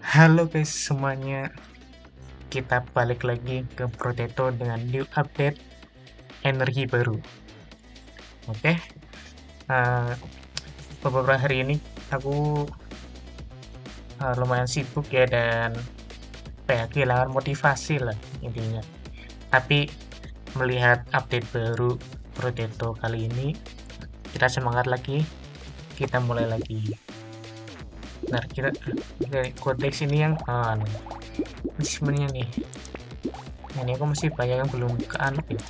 Halo guys semuanya, kita balik lagi ke Proteto dengan new update energi baru. Oke, uh, beberapa hari ini aku lumayan sibuk ya dan kehilangan motivasi lah intinya. Tapi melihat update baru Proteto kali ini, kita semangat lagi, kita mulai lagi. Nah, kita kodex ini yang ini sebenarnya nih. Ini aku masih banyak yang belum ke unlock ya.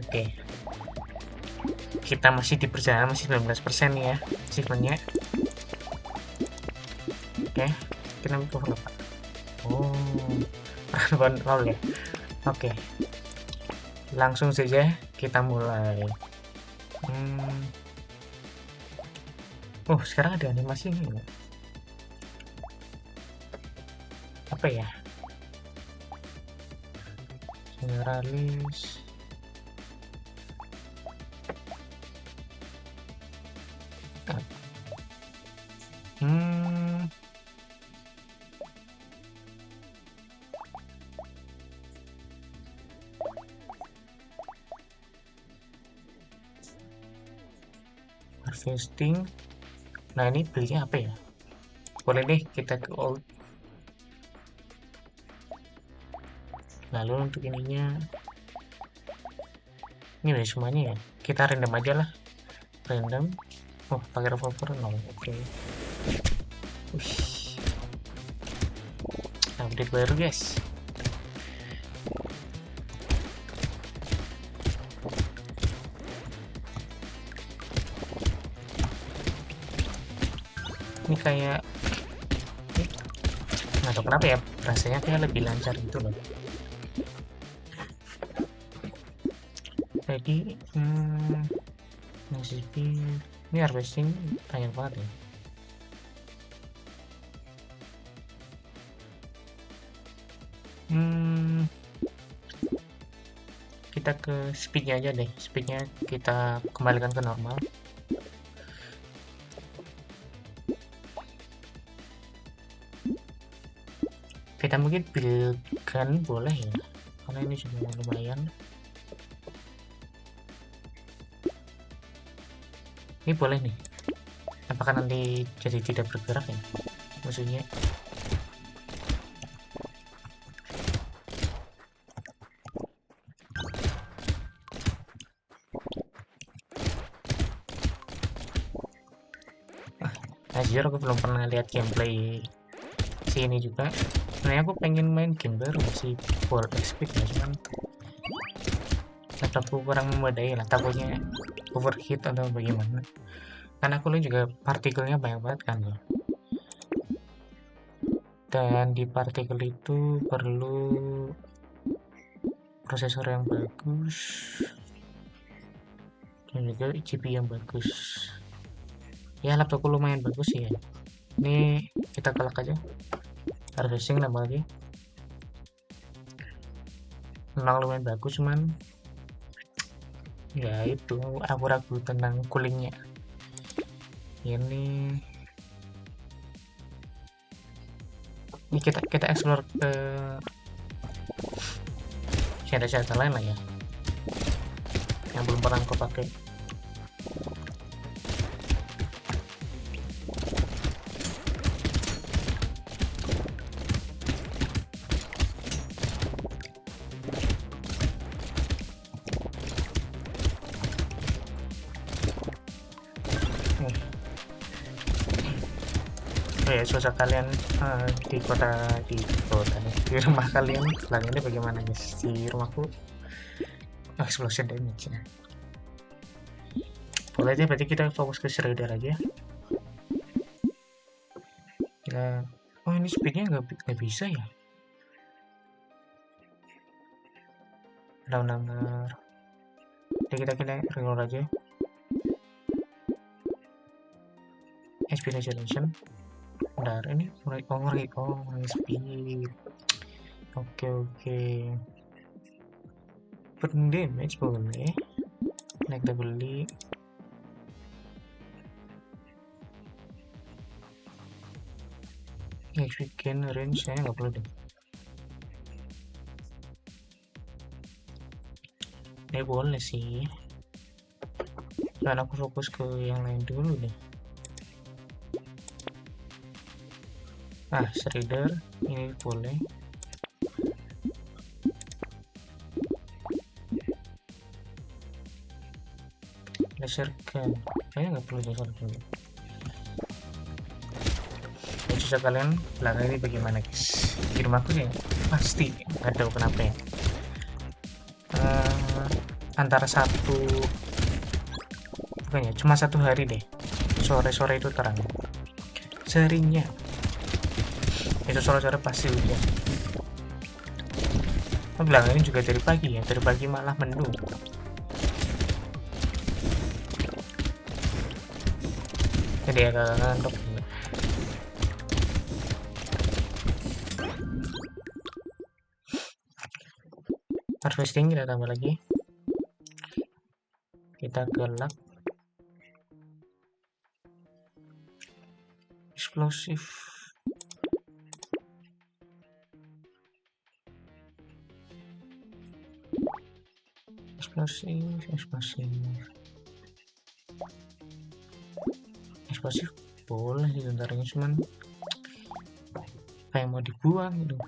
Oke, kita masih di perjalanan masih 19% ya achievementnya. Oke, kita cover apa? Oh, peradaban laut ya. Oke, langsung saja kita mulai. hmm. Oh, sekarang ada animasi ini nggak? Apa ya, generalis. hmm Harvesting. Nah, ini belinya apa ya? Boleh deh kita ke old. Lalu untuk ininya, ini deh semuanya ya, kita random aja lah, random. Oh, pakai revolver no. Oke. Wih, update baru guys. Ini kayak, nggak tahu kenapa ya, rasanya kayak lebih lancar gitu loh. Jadi masih ini harvesting banyak banget ya. Kita ke speednya aja deh, speednya kita kembalikan ke normal. Kita mungkin build gun boleh ya, karena ini sudah lumayan. Ini boleh nih, apakah nanti jadi tidak bergerak ya musuhnya? Anjir, aku belum pernah lihat gameplay sini juga. Sebenarnya aku pengen main game baru sih, Full XP ya, cuman laptopku kurang memadai lah, takutnya overheat atau bagaimana. Karena aku lihat juga partikelnya banyak banget kan ya. Dan di partikel itu perlu prosesor yang bagus dan juga GPU yang bagus. Ya, laptopku lumayan bagus sih ya. Ini kita kelak aja, harvesting nambah lagi. Memang lumayan bagus, cuman ya itu aku ragu tentang coolingnya. Ini kita explore ke senjata-senjata lain lah ya, yang belum pernah aku pakai. Oh ya, susah kalian di di rumah kalian lang ini bagaimana guys? Di rumahku explosion damage ya. Boleh aja, berarti kita fokus ke Shredder aja ya. Oh, ini speednya nggak bisa ya, down number. Jadi kita reload aja. HP resolution. Bentar, ini mulai speed. Oke. Burn damage boleh. Naik double. weekend range saya nggak perlu deh. Boleh sih, dan aku fokus ke yang lain dulu deh. Shredder ini boleh. Laser gun kayaknya nggak perlu laser gun. Coba kalian belakang ini bagaimana guys? Di rumahku ya pasti nggak tahu kenapa ya. Antara bukannya cuma satu hari deh, sore-sore itu terang, seharinya itu sore-sore pasti hujan. Belakang ini juga dari pagi malah mendung. Jadi agak ngantuk. Harvesting kita tambah lagi, kita gelap eksplosif. Eksplosif boleh sih sebenarnya, cuman apa yang mau dibuang gitu.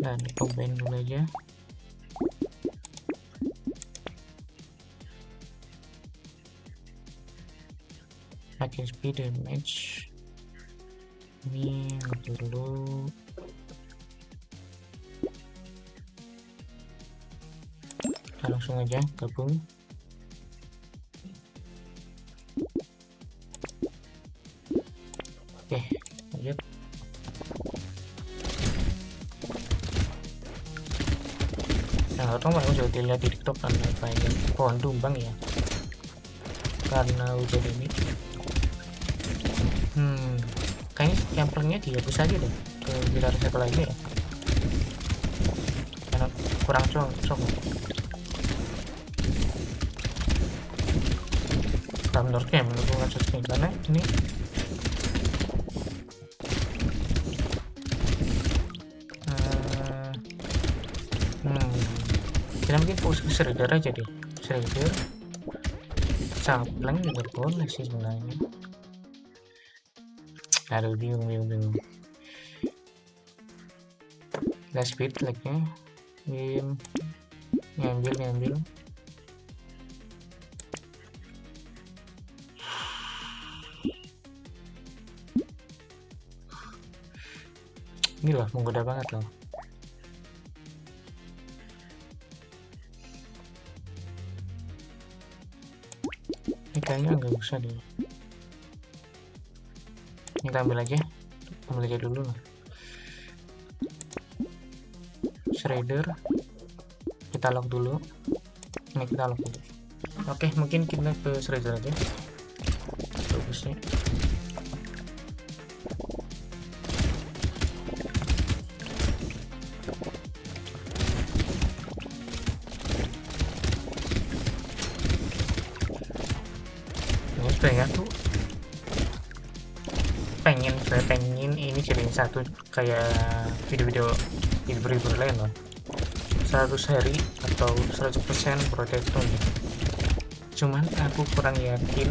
Dan combine dulu aja. Pakai speed damage ini dulu. Kita langsung aja gabung. Oke, lanjut. Nah, orang baru juga dilihat di TikTok kan banyak pohon tumbang ya karena hujan ini. Kayaknya campernya dihapus aja deh ke biar recycle lagi ya, karena kurang cocok. Nah, menurutku nggak cocok karena ini kita mungkin fokus ke shredder aja deh. Shredder sampling juga boleh sih sebenarnya. Aduh, bingung. Last speed like-nya ngambil. Ini loh menggoda banget loh. Ini kayaknya nggak usah deh. Kita ambil aja dulu lah. Shredder kita lock dulu. Ini kita lock dulu. Oke, mungkin kita ke shredder aja. Bagusnya. Sebenarnya tuh pengen ini jadiin satu kayak video lain loh, 100 hari atau 100% protection gitu. Cuman aku kurang yakin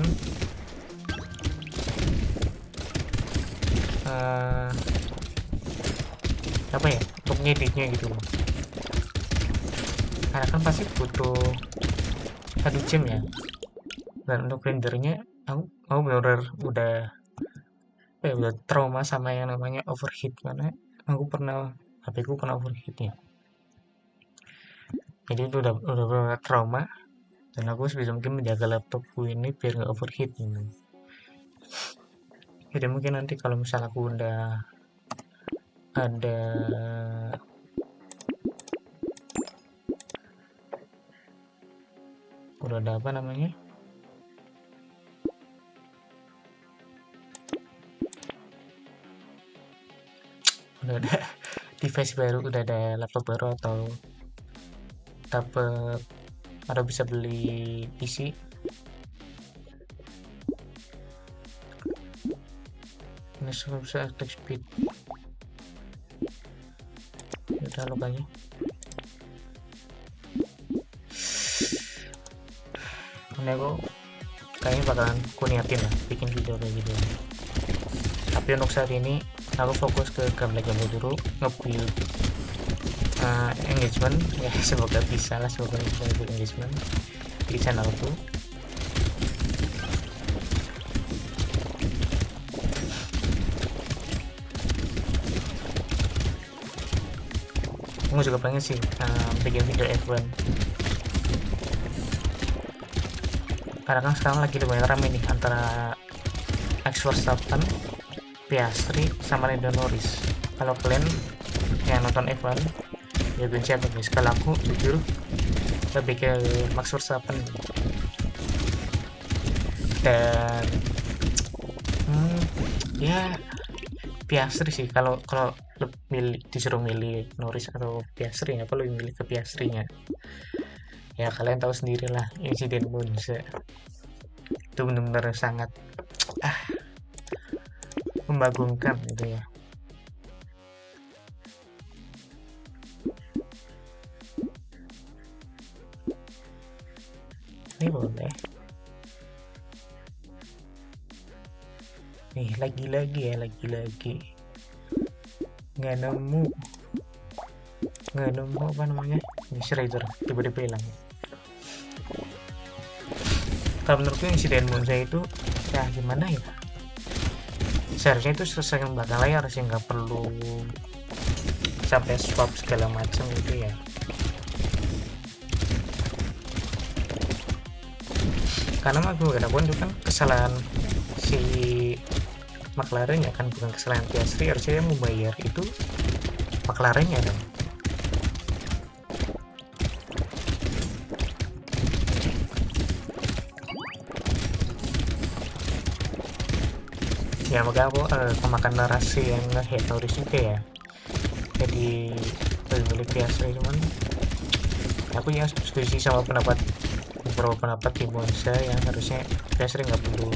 apa ya untuk ngeditnya gitu loh, karena kan pasti butuh 1 jam ya, dan untuk rendernya aku bener-bener udah trauma sama yang namanya overheat, karena aku pernah HP ku kena overheat ya, jadi itu udah bener-bener trauma, dan aku sebisa mungkin menjaga laptopku ini biar nggak overheat gitu. Jadi mungkin nanti kalau misalnya aku udah ada apa namanya, udah ada device baru, udah ada laptop baru atau dapat atau bisa beli PC, ini susah attack speed. Udah lukanya. Ini aku kayaknya bakalan niatin lah bikin video kayak gitu. Tapi untuk saat ini aku fokus ke gameplay dulu, nge-build engagement ya. Semoga bisa lah, semoga bisa build engagement di channelku. Aku juga pengen sih bikin video F1, karena kan sekarang lagi lumayan rame nih antara Max Verstappen, Piastri, sama Lando Norris. Kalau kalian yang nonton F1 ya benci siapa guys? Kalau aku jujur lebih ke Max Verstappen, dan ya Piastri sih. Kalau kalau disuruh milih Norris atau Piastri, aku lebih milih ke Piastrinya. Ya kalian tahu sendiri lah insiden Monza itu benar-benar sangat membagongkan gitu ya. Ini boleh nih, lagi-lagi nggak nemu apa namanya ini Schrader, tiba-tiba hilang. Kalau menurutku insiden Monza itu ya gimana ya, seharusnya itu selesai belakang layar sih, nggak perlu sampai swap segala macam gitu ya. Karena bagaimanapun itu kan kesalahan si McLaren ya kan, bukan kesalahan Piastri. Harusnya yang membayar itu McLaren-nya dong. Ya maka aku kemakan narasi yang nge-hate Norris juga ya, jadi lebih milih Piastri. Cuman aku ya setuju sama beberapa pendapat di Monza yang harusnya Piastri nggak perlu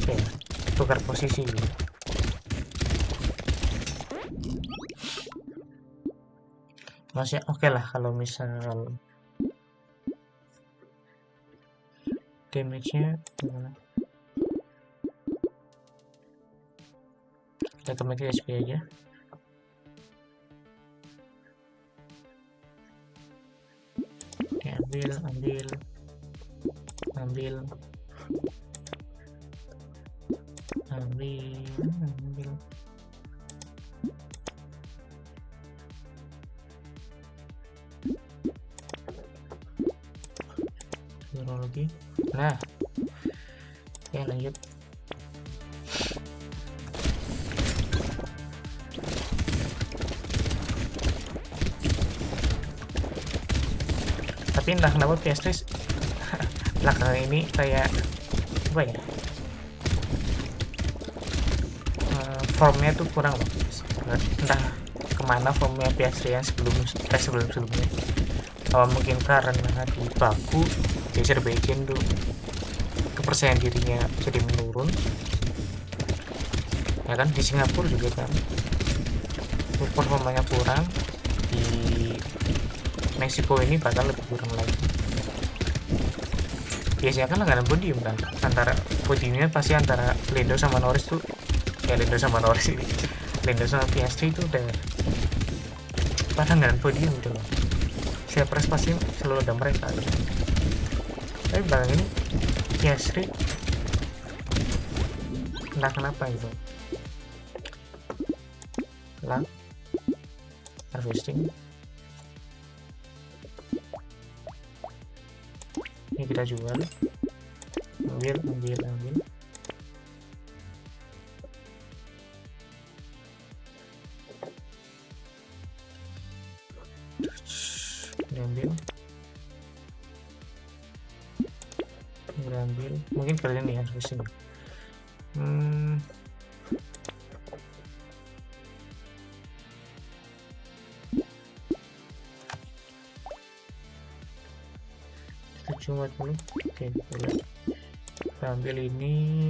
ya, tukar posisi gitu. Masih oke lah kalau misal damage-nya gimana. Kita kembali ke SP aja. Ambil neurologi. Nah ya lanjut. Tapi entah kenapa Piastri belakangan ini kayak apa ya, formnya tuh kurang loh. Entah kemana formnya Piastri yang sebelumnya. Mungkin karena di Baku di Azerbaijan tuh kepercayaan dirinya jadi menurun ya kan. Di Singapura juga kan performanya kurang, di Meksiko ini bakal lebih kurang lagi. Biasanya kan langganan podium kan, antara podiumnya pasti antara Lando sama Norris tuh ya, Lando sama Piastri itu udah pada langganan podium gitu loh. Saya pasti selalu ada mereka gitu. Tapi belakangan ini Piastri entah kenapa gitu lang harvesting. Ini kita jual, ambil diambil. Mungkin kalian nih harvesting. Cuma dulu. Oke, boleh. Kita ambil ini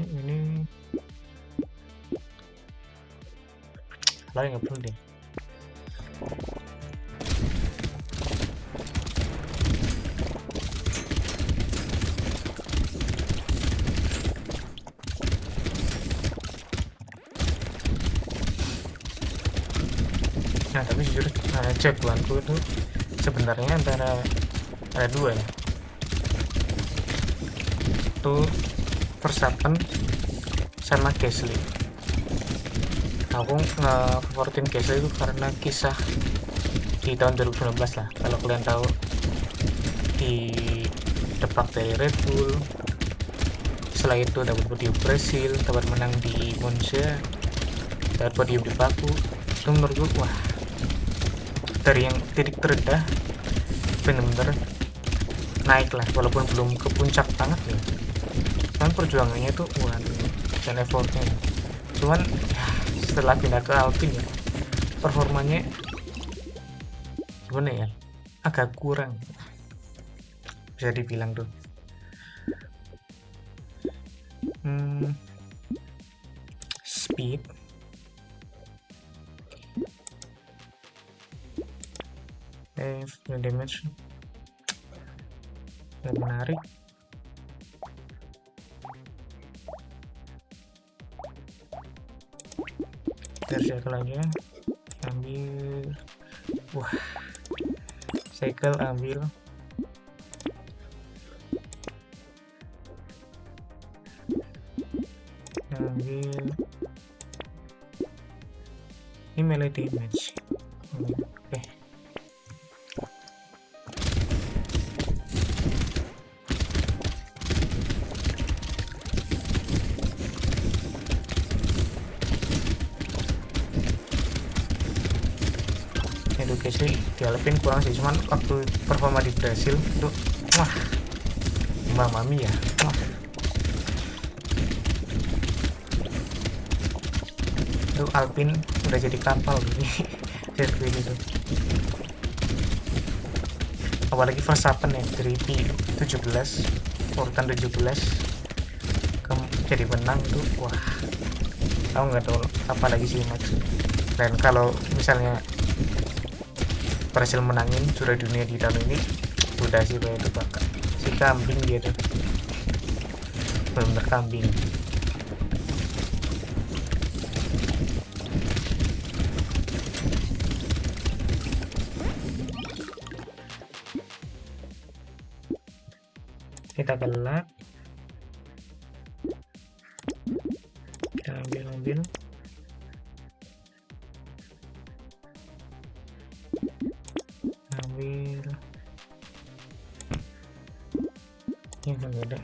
kali nggak perlu deh. Nah tapi jujur jagoanku itu sebenarnya ada dua ya, tuh Verstappen sama Gasly. Aku nge-favoritin Gasly itu karena kisah di tahun 2019 lah, kalau kalian tahu, di depak dari Red Bull, setelah itu dapat podium Brasil, dapat menang di Monza, dapat podium di Baku. Itu menurutku wah, dari yang titik terendah bener-bener naik lah, walaupun belum ke puncak banget ya, cuman perjuangannya itu waduh, dan effortnya. Cuman ya, setelah pindah ke Alpine ya, performanya gimana ya, agak kurang bisa dibilang tuh. Speed, damage yang menarik. Dari cycle aja, ambil, wah, cycle ambil, ini melee damage. Oke. Edukasi di Alpine kurang sih, cuman waktu performa di Brasil itu wah, Mamma Mia, wah, itu Alpine udah jadi kapal gini sirkuit itu. Apalagi Verstappen ya, dari P17 urutan 17 jadi menang tuh, wah, aku nggak tahu apa lagi sih Max. Dan kalau misalnya berhasil menangin juara dunia di tahun ini, udah sih kayak itu bakal si kambing dia tuh, bener-bener kambing. Kita gelap, kita ambil ambil ini kan beda.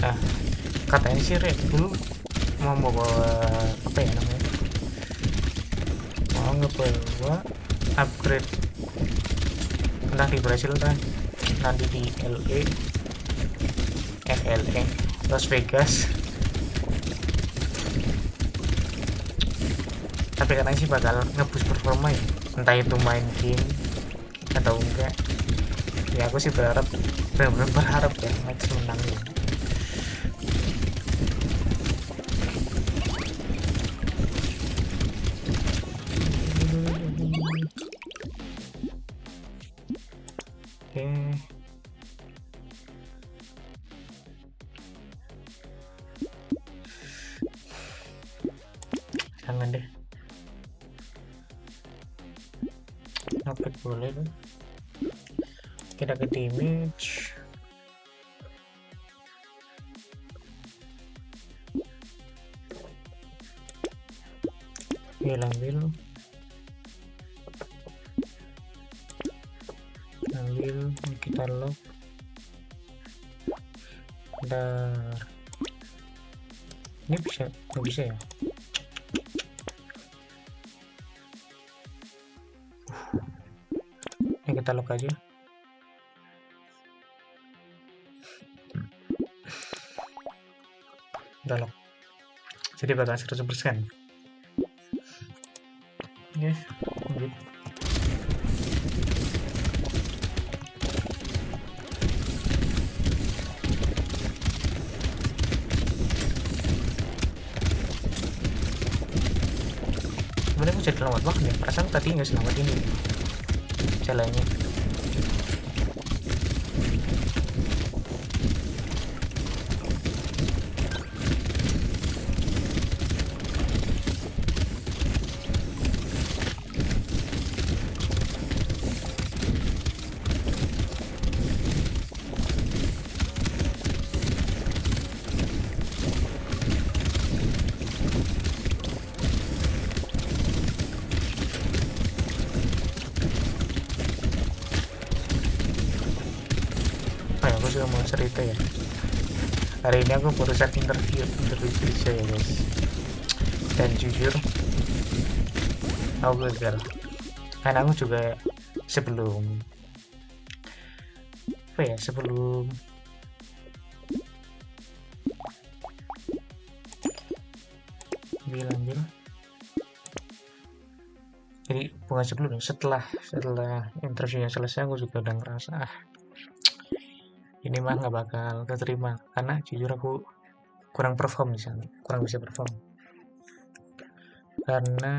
Nah, katanya sih Red Bull mau bawa apa ya namanya, mau ngebawa upgrade entah di Brasil kan, nanti di LA Las Vegas, tapi katanya sih bakal ngeboost performa ya, entah itu main game atau enggak ya. Aku sih berharap, benar-benar berharap ya Max menang ya. Oke, jangan deh, oke boleh deh. Kita ke damage, ambil kita lock. Bentar, ini bisa, nggak bisa ya. Ini kita lock aja. udah lock, jadi bakal 100%. Oke, lanjut. Sebenarnya aku jadi lewat banget ya, perasaan tadi nggak selamat ini jalannya. Oh ya, aku juga mau cerita ya. Hari ini aku barusan interview kerja ya guys. Dan jujur, aku gagal. Karena aku juga sebelum sebelum bilang jadi bukan sebelum, setelah interviewnya selesai aku juga udah ngerasa ini mah nggak bakal keterima, karena jujur aku kurang perform di sana, kurang bisa perform, karena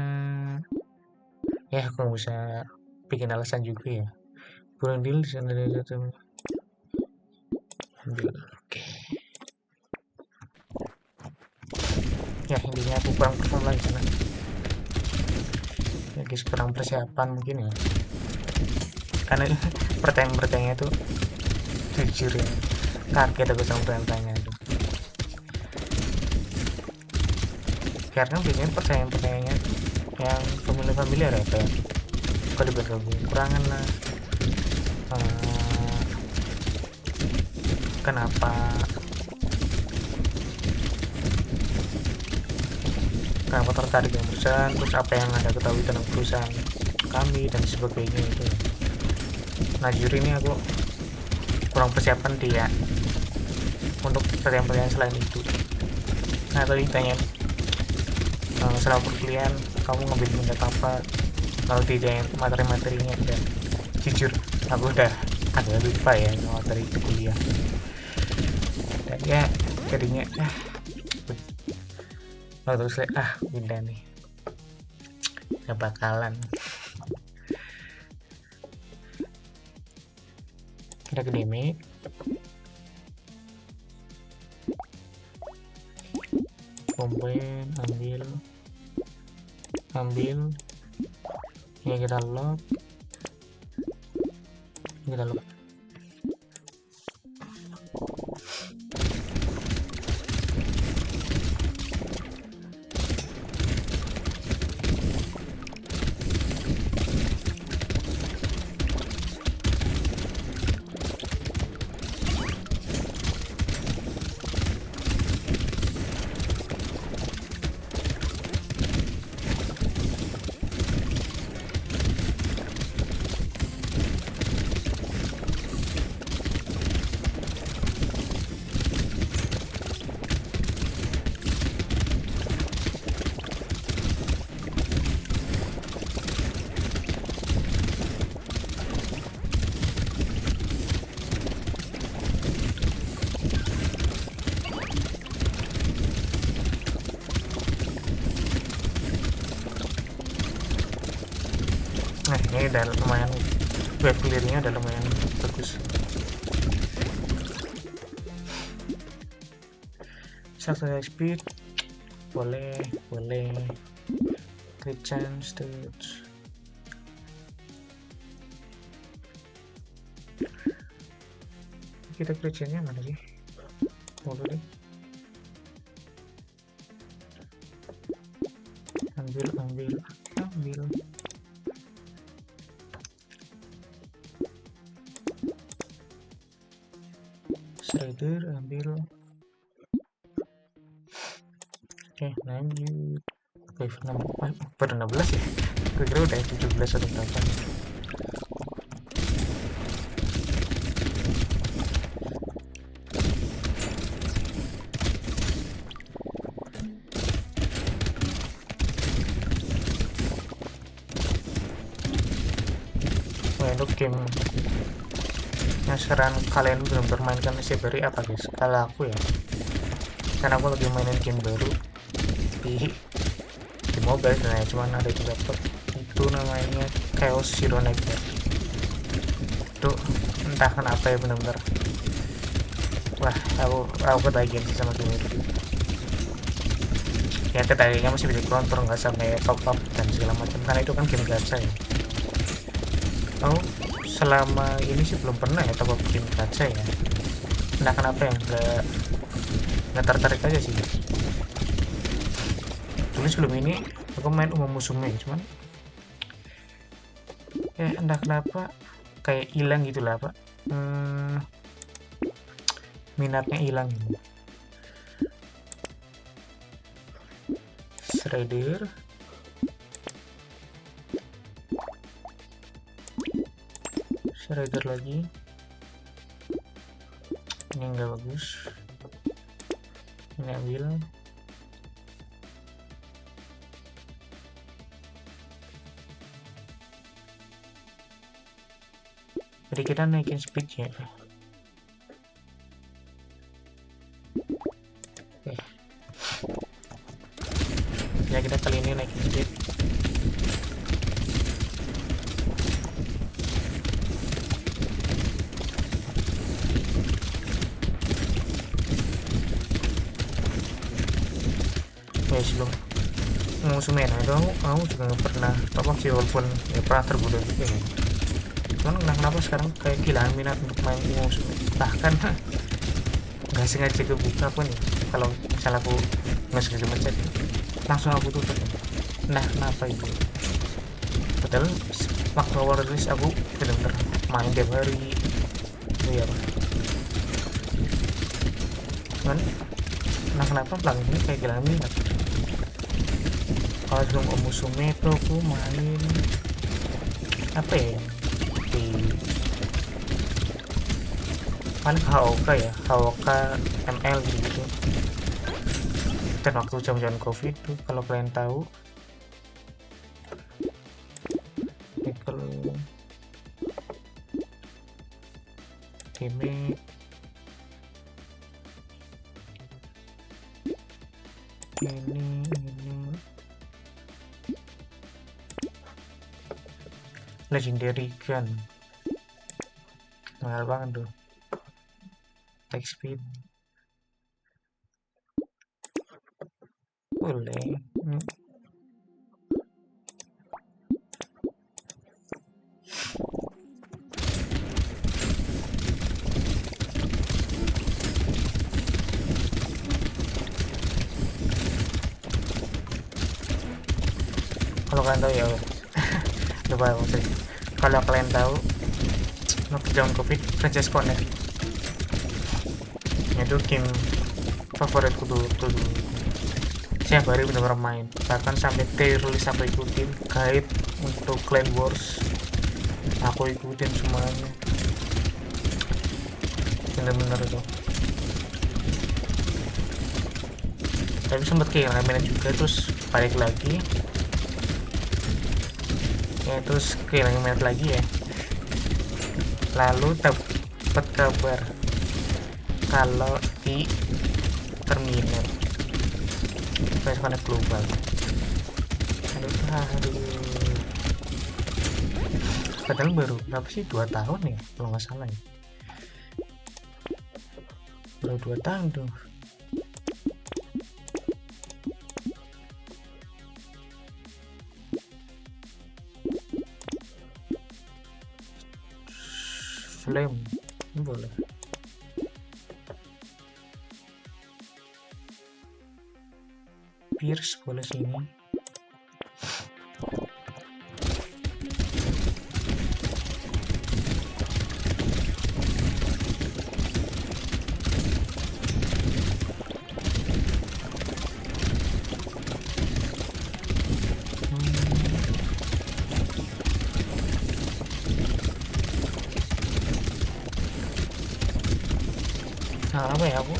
ya aku nggak bisa bikin alasan juga ya, kurang deal di sana dari satu ambil. Oke, ya intinya aku kurang perform lagi sana ya guys, kurang persiapan mungkin ya, karena pertanyaan itu jujur ya kaget aku sama pertanyaan itu, karena biasanya pertanyaan-pertanyaannya yang familiar ya, kayak kelebihan kekurangan lah, eh, kenapa tertarik dengan perusahaan, terus apa yang Anda ketahui tentang perusahaan kami dan sebagainya itu. Nah jujur ini aku kurang persiapan dia untuk pertanyaan-pertanyaan selain itu. Nah tadi tanya selama perkuliahan kamu ngambil minat apa, kalau tidak materi-materinya, dan jujur aku udah agak lupa ya materi kuliah, dan ya jadinya terus udah nih gak bakalan. Kita ke demi combine, ambil ya, kita lock. Nah ini udah lumayan, web clearnya udah lumayan bagus. Shutter speed boleh crit chance stage. Kita crit chance-nya mana sih? Deh ambil Shredder, ambil. Oke, lanjut. Baru 16 ya? Kira-kira udah 17 atau berapa nih? game yang sekarang kalian belum bermainkan setiap hari apa guys? Kalau aku ya, karena aku lagi mainin game baru di mobile sebenarnya, cuman ada di laptop. Itu namanya Chaos Zero Nightmare. Itu entah kenapa ya, bener-bener wah, aku ketagihan sih sama game itu. Ya ketagihannya masih bisa kontrol, nggak sampai top up dan segala macam, karena itu kan game gacha ya. Aku selama ini sih belum pernah ya top up game gacha ya. Nah kenapa ya, nggak tertarik aja sih. Dulu sebelum ini aku main Umum Musume, cuman ya entah kenapa kayak hilang gitu lah Pak. Minatnya hilang gitu. Shredder lagi, ini enggak bagus, ini ambil. Jadi kita naikin speednya. Oke. Ya kita kali ini naikin speed. Ya sebelum musuhnya itu aku juga nggak pernah top up sih, walaupun ya pernah tergoda juga ya. Cuman kenapa sekarang kayak kehilangan minat untuk main musuh, bahkan nggak sengaja kebuka pun ya, kalau misalnya aku nggak sengaja mencet langsung aku tutup. Nah kenapa itu, padahal waktu awal rilis aku bener-bener main tiap hari itu ya Pak. Cuman nah kenapa pelan ini kayak kehilangan minat. Kalau sebelum Musume itu aku main apa ya, di paling HOK ya, HOK ML gitu. Dan waktu jam-jam COVID tuh, kalau kalian tahu, kalau game ini Legendary Gun mahal banget tuh, attack speed boleh. Kalau kalian tahu ya lupa maksudnya, kalau kalian tahu waktu zaman COVID franchise Connect itu game favoritku dulu siap hari bener-bener main, bahkan sampai rilis aku ikutin, guide untuk Clan Wars aku ikutin semuanya, bener-bener tuh. Tapi sempet kehilangan minat juga, terus balik lagi ya, terus kehilangan minat lagi ya. Lalu dapat kabar kalau di terminal Franchise Connect Global. Aduh. Padahal baru berapa sih, 2 tahun ya kalau nggak salah ya, baru 2 tahun tuh. Flame boleh. Pierce boleh sini. Nah, apa ya, aku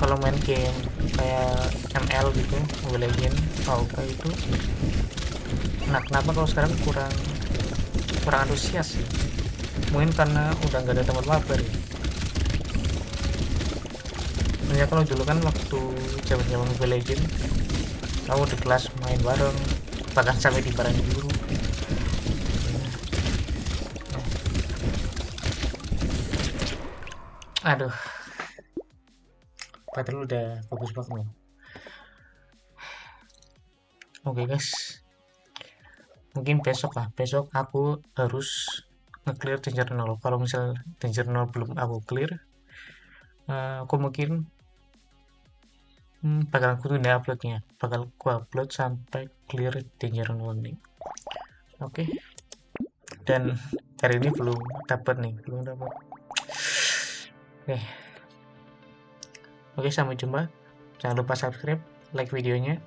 kalau main game kayak ML gitu, Mobile Legends, AoK itu, nah kenapa kalau sekarang kurang kurang antusias sih, mungkin karena udah nggak ada teman mabar ya. Soalnya kalau dulu kan waktu zaman Mobile Legends, kamu di kelas main bareng, bahkan sampai dimarahin guru. Aduh, padahal udah bagus banget nih. Oke guys, mungkin besok aku harus nge-clear Danger 0. Kalau misal Danger 0 belum aku clear, aku mungkin bakal aku tunda uploadnya, bakal aku upload sampai clear Danger 0 nih. Oke, dan hari ini belum dapat. Oke, sampai jumpa. Jangan lupa subscribe, like videonya,